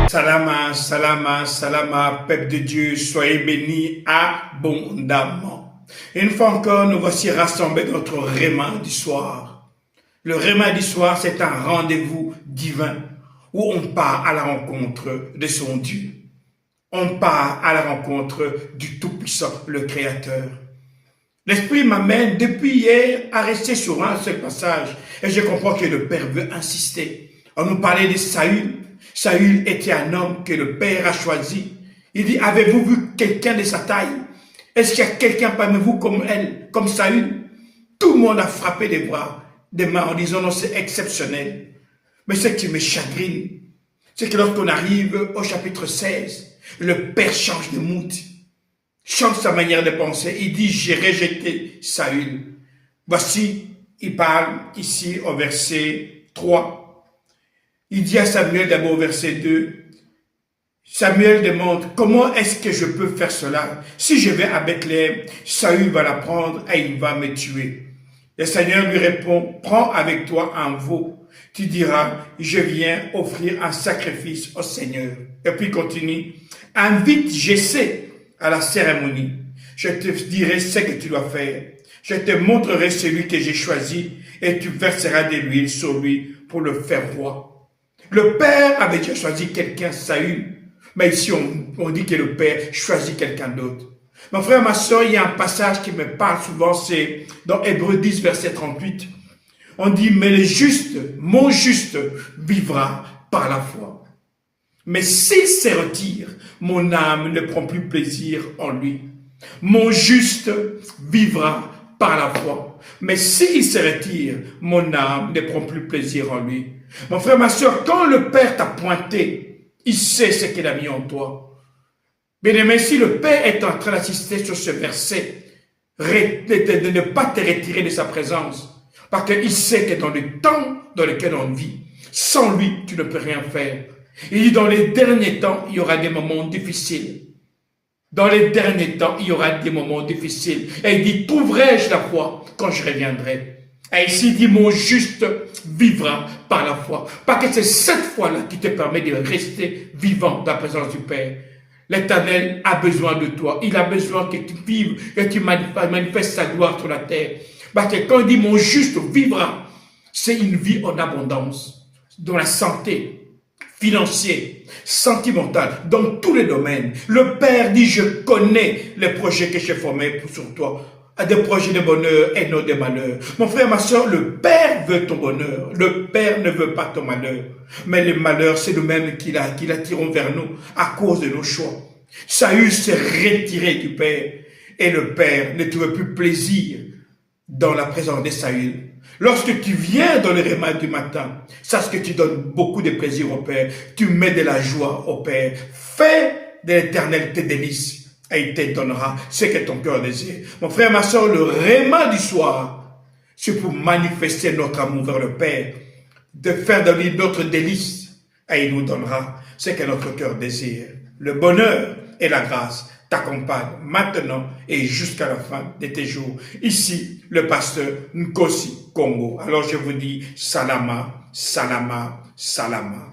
Salama, salama, salama, peuple de Dieu, soyez bénis abondamment. Une fois encore, nous voici rassemblés dans notre réma du soir. Le réma du soir, c'est un rendez-vous divin où on part à la rencontre de son Dieu. On part à la rencontre du Tout-Puissant, le Créateur. L'Esprit m'amène depuis hier à rester sur un seul passage et je comprends que le Père veut insister. On nous parlait de Saül. Saül était un homme que le Père a choisi. Il dit, avez-vous vu quelqu'un de sa taille? Est-ce qu'il y a quelqu'un parmi vous comme elle, comme Saül? Tout le monde a frappé des mains en disant, non, c'est exceptionnel. Mais ce qui me chagrine, c'est que lorsqu'on arrive au chapitre 16, le Père change de mood, change sa manière de penser. Il dit, j'ai rejeté Saül. Voici, il parle ici au verset 3. Il dit à Samuel d'abord au verset 2, Samuel demande, comment est-ce que je peux faire cela? Si je vais à Bethléem, Saül va la prendre et il va me tuer. Le Seigneur lui répond, prends avec toi un veau. Tu diras, je viens offrir un sacrifice au Seigneur. Et puis continue, invite Jessé à la cérémonie. Je te dirai ce que tu dois faire. Je te montrerai celui que j'ai choisi et tu verseras de l'huile sur lui pour le faire roi. Le Père avait déjà choisi quelqu'un, Saül. Mais ici, on dit que le Père choisit quelqu'un d'autre. Mon frère, ma soeur, il y a un passage qui me parle souvent, c'est dans Hébreux 10, verset 38. On dit, mais le juste, mon juste, vivra par la foi. Mais s'il se retire, mon âme ne prend plus plaisir en lui. Mon juste vivra par la foi. Mais s'il se retire, mon âme ne prend plus plaisir en lui. Mon frère, ma soeur, quand le Père t'a pointé, il sait ce qu'il a mis en toi. Bien-aimé, si le Père est en train d'assister sur ce verset, de ne pas te retirer de sa présence, parce qu'il sait que dans le temps dans lequel on vit, sans lui, tu ne peux rien faire. Il dit, dans les derniers temps, il y aura des moments difficiles. Dans les derniers temps, il y aura des moments difficiles. Et il dit, trouverai-je la foi quand je reviendrai? Et ici, il dit, mon juste vivra par la foi. Parce que c'est cette foi-là qui te permet de rester vivant dans la présence du Père. L'Éternel a besoin de toi. Il a besoin que tu vives, que tu manifestes sa gloire sur la terre. Parce que quand il dit, mon juste vivra, c'est une vie en abondance, dans la santé, financier, sentimental, dans tous les domaines. Le Père dit, je connais les projets que j'ai formés sur toi, des projets de bonheur et non de malheur. Mon frère, ma soeur, le Père veut ton bonheur. Le Père ne veut pas ton malheur. Mais le malheur, c'est nous-mêmes qui l'attirons vers nous à cause de nos choix. Saül s'est retiré du Père et le Père ne trouvait plus plaisir dans la présence de Saül. Lorsque tu viens dans le réma du matin, sache que tu donnes beaucoup de plaisir au Père. Tu mets de la joie au Père. Fais de l'Éternel tes délices et il te donnera ce que ton cœur désire. Mon frère, ma soeur, le réma du soir, c'est pour manifester notre amour vers le Père, de faire de lui notre délice et il nous donnera ce que notre cœur désire. Le bonheur et la grâce t'accompagnent maintenant et jusqu'à la fin de tes jours. Ici, le pasteur Nkosi Congo. Alors je vous dis, salama, salama, salama.